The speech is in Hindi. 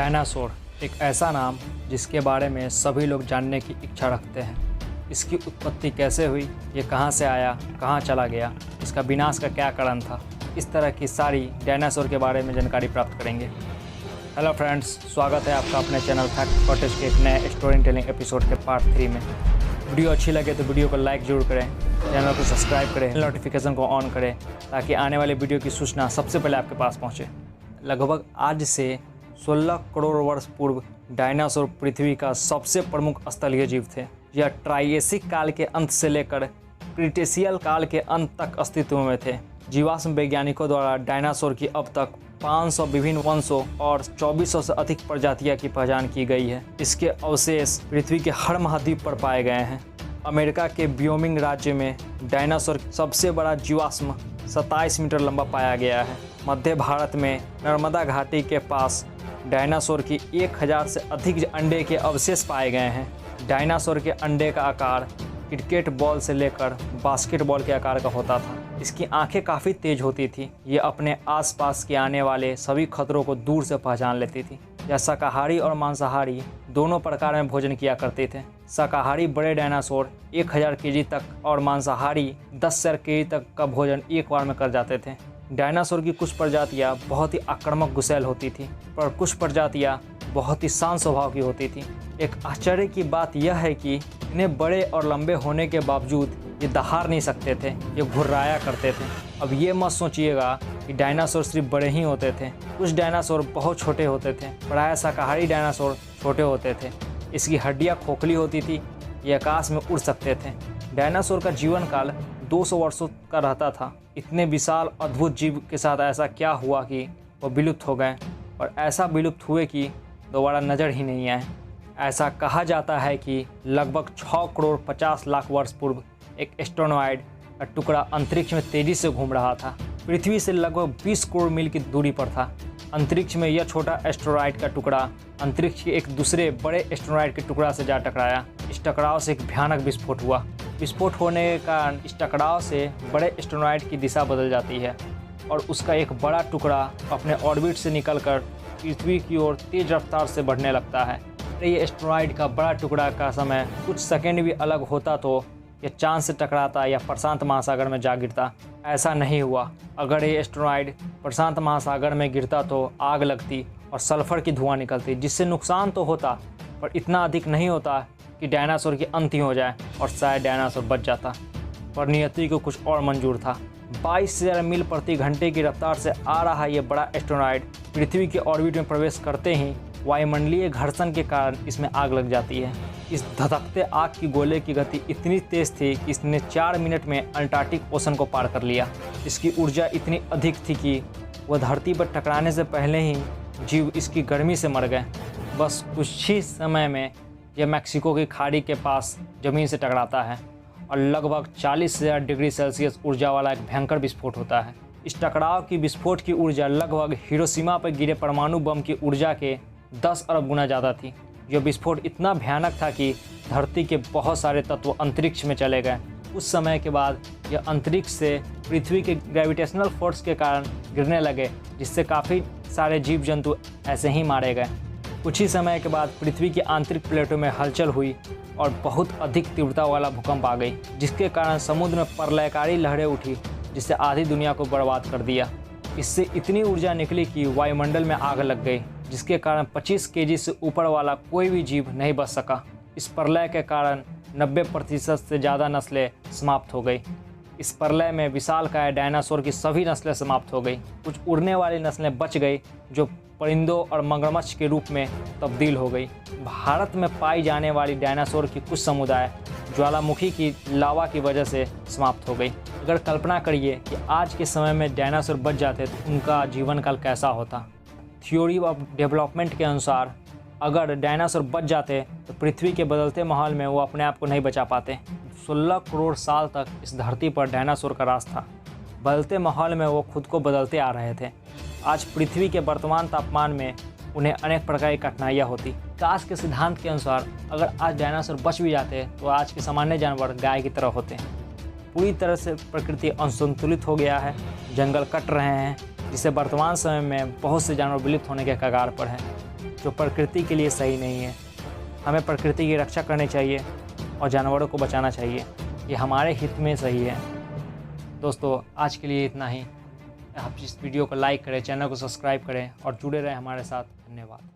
डायनासोर एक ऐसा नाम जिसके बारे में सभी लोग जानने की इच्छा रखते हैं। इसकी उत्पत्ति कैसे हुई, ये कहाँ से आया, कहाँ चला गया, इसका विनाश का क्या कारण था, इस तरह की सारी डायनासोर के बारे में जानकारी प्राप्त करेंगे। हेलो फ्रेंड्स, स्वागत है आपका अपने चैनल फैक्ट कॉटेज के एक नए स्टोरी टेलिंग एपिसोड के पार्ट 3 में। वीडियो अच्छी लगे तो वीडियो को लाइक जरूर करें, चैनल को सब्सक्राइब करें, नोटिफिकेशन को ऑन करें ताकि आने वाले वीडियो की सूचना सबसे पहले आपके पास पहुँचे। लगभग आज से 16 करोड़ वर्ष पूर्व डायनासोर पृथ्वी का सबसे प्रमुख स्थलीय जीव थे। यह ट्राइएसिक काल के अंत से लेकर क्रिटेशियल काल के अंत तक अस्तित्व में थे। जीवाश्म वैज्ञानिकों द्वारा डायनासोर की अब तक 500 विभिन्न वंशों और 2400 से अधिक प्रजातियों की पहचान की गई है। इसके अवशेष पृथ्वी के हर महाद्वीप पर पाए गए हैं। अमेरिका के व्योमिंग राज्य में डायनासोर सबसे बड़ा जीवाश्म 27 मीटर लंबा पाया गया है। मध्य भारत में नर्मदा घाटी के पास डायनासोर की 1000 से अधिक अंडे के अवशेष पाए गए हैं। डायनासोर के अंडे का आकार क्रिकेट बॉल से लेकर बास्केटबॉल के आकार का होता था। इसकी आंखें काफ़ी तेज होती थी। ये अपने आसपास के आने वाले सभी खतरों को दूर से पहचान लेती थी। यह शाकाहारी और मांसाहारी दोनों प्रकार में भोजन किया करते थे। शाकाहारी बड़े डायनासोर 1000 केजी तक और मांसाहारी 10,000 केजी तक का भोजन एक बार में कर जाते थे। डायनासोर की कुछ प्रजातियां बहुत ही आक्रामक गुस्सैल होती थी, पर कुछ प्रजातियां बहुत ही शांत स्वभाव की होती थी। एक आश्चर्य की बात यह है कि इन्हें बड़े और लंबे होने के बावजूद ये दहाड़ नहीं सकते थे, ये घुर्राया करते थे। अब ये मत सोचिएगा कि डायनासोर सिर्फ बड़े ही होते थे। कुछ डायनासोर बहुत छोटे होते थे। प्रायः शाकाहारी डायनासोर छोटे होते थे। इसकी हड्डियाँ खोखली होती थी। ये आकाश में उड़ सकते थे। डायनासोर का जीवन काल 200 वर्षों का रहता था। इतने विशाल अद्भुत जीव के साथ ऐसा क्या हुआ कि वो विलुप्त हो गए, और ऐसा विलुप्त हुए कि दोबारा नज़र ही नहीं आए। ऐसा कहा जाता है कि लगभग 6 करोड़ 50 लाख वर्ष पूर्व एक एस्ट्रोनॉइड का टुकड़ा अंतरिक्ष में तेज़ी से घूम रहा था। पृथ्वी से लगभग 20 करोड़ मील की दूरी पर था। अंतरिक्ष में यह छोटा एस्ट्रोनॉइड का टुकड़ा अंतरिक्ष के एक दूसरे बड़े एस्ट्रोनॉइड के टुकड़ा से जा टकराया। इस टकराव से एक भयानक विस्फोट हुआ। विस्फोट होने के कारण इस टकराव से बड़े एस्ट्रोनॉइड की दिशा बदल जाती है और उसका एक बड़ा टुकड़ा अपने ऑर्बिट से निकलकर पृथ्वी की ओर तेज रफ्तार से बढ़ने लगता है। ये एस्ट्रोनॉइड का बड़ा टुकड़ा का समय कुछ सेकंड भी अलग होता तो यह चांद से टकराता या प्रशांत महासागर में जा गिरता। ऐसा नहीं हुआ। अगर ये एस्ट्रोनॉइड प्रशांत महासागर में गिरता तो आग लगती और सल्फर की धुआं निकलती, जिससे नुकसान तो होता पर इतना अधिक नहीं होता कि डायनासोर की अंत ही हो जाए और शायद डायनासोर बच जाता। पर नियति को कुछ और मंजूर था। 22,000 मील प्रति घंटे की रफ्तार से आ रहा यह बड़ा एस्ट्रोनॉइड पृथ्वी के ऑर्बिट में प्रवेश करते ही वायुमंडलीय घर्षण के कारण इसमें आग लग जाती है। इस धधकते आग की गोले की गति इतनी तेज थी कि इसने 4 मिनट में अंटार्कटिक ओशन को पार कर लिया। इसकी ऊर्जा इतनी अधिक थी कि वह धरती पर टकराने से पहले ही जीव इसकी गर्मी से मर गए। बस कुछ ही समय में यह मैक्सिको की खाड़ी के पास ज़मीन से टकराता है और लगभग 40,000 डिग्री सेल्सियस ऊर्जा वाला एक भयंकर विस्फोट होता है। इस टकराव की विस्फोट की ऊर्जा लगभग हिरोशिमा पर गिरे परमाणु बम की ऊर्जा के 10 अरब गुना ज़्यादा थी। यह विस्फोट इतना भयानक था कि धरती के बहुत सारे तत्व अंतरिक्ष में चले गए। उस समय के बाद यह अंतरिक्ष से पृथ्वी के ग्रेविटेशनल फोर्स के कारण गिरने लगे, जिससे काफ़ी सारे जीव जंतु ऐसे ही मारे गए। कुछ ही समय के बाद पृथ्वी की आंतरिक प्लेटों में हलचल हुई और बहुत अधिक तीव्रता वाला भूकंप आ गई, जिसके कारण समुद्र में प्रलयकारी लहरें उठी, जिससे आधी दुनिया को बर्बाद कर दिया। इससे इतनी ऊर्जा निकली कि वायुमंडल में आग लग गई, जिसके कारण 25 केजी से ऊपर वाला कोई भी जीव नहीं बच सका। इस प्रलय के कारण 90% से ज़्यादा नस्लें समाप्त हो गई। इस प्रलय में विशालकाय डायनासोर की सभी नस्लें समाप्त हो गई। कुछ उड़ने वाली नस्लें बच गई जो परिंदों और मगरमच्छ के रूप में तब्दील हो गई। भारत में पाई जाने वाली डायनासोर की कुछ समुदाय ज्वालामुखी की लावा की वजह से समाप्त हो गई। अगर कल्पना करिए कि आज के समय में डायनासोर बच जाते तो उनका जीवन काल कैसा होता। थ्योरी ऑफ डेवलपमेंट के अनुसार अगर डायनासोर बच जाते तो पृथ्वी के बदलते माहौल में वो अपने आप को नहीं बचा पाते। 16 करोड़ साल तक इस धरती पर डायनासोर का राज था। बदलते माहौल में वो खुद को बदलते आ रहे थे। आज पृथ्वी के वर्तमान तापमान में उन्हें अनेक प्रकार की कठिनाइयाँ होती। विकास के सिद्धांत के अनुसार अगर आज डायनासोर बच भी जाते तो आज के सामान्य जानवर गाय की तरह होते हैं। पूरी तरह से प्रकृति असंतुलित हो गया है। जंगल कट रहे हैं, जिससे वर्तमान समय में बहुत से जानवर विलुप्त होने के कगार पर हैं। जो प्रकृति के लिए सही नहीं है। हमें प्रकृति की रक्षा करनी चाहिए और जानवरों को बचाना चाहिए, ये हमारे हित में सही है। दोस्तों आज के लिए इतना ही। आप इस वीडियो को लाइक करें, चैनल को सब्सक्राइब करें और जुड़े रहें हमारे साथ। धन्यवाद।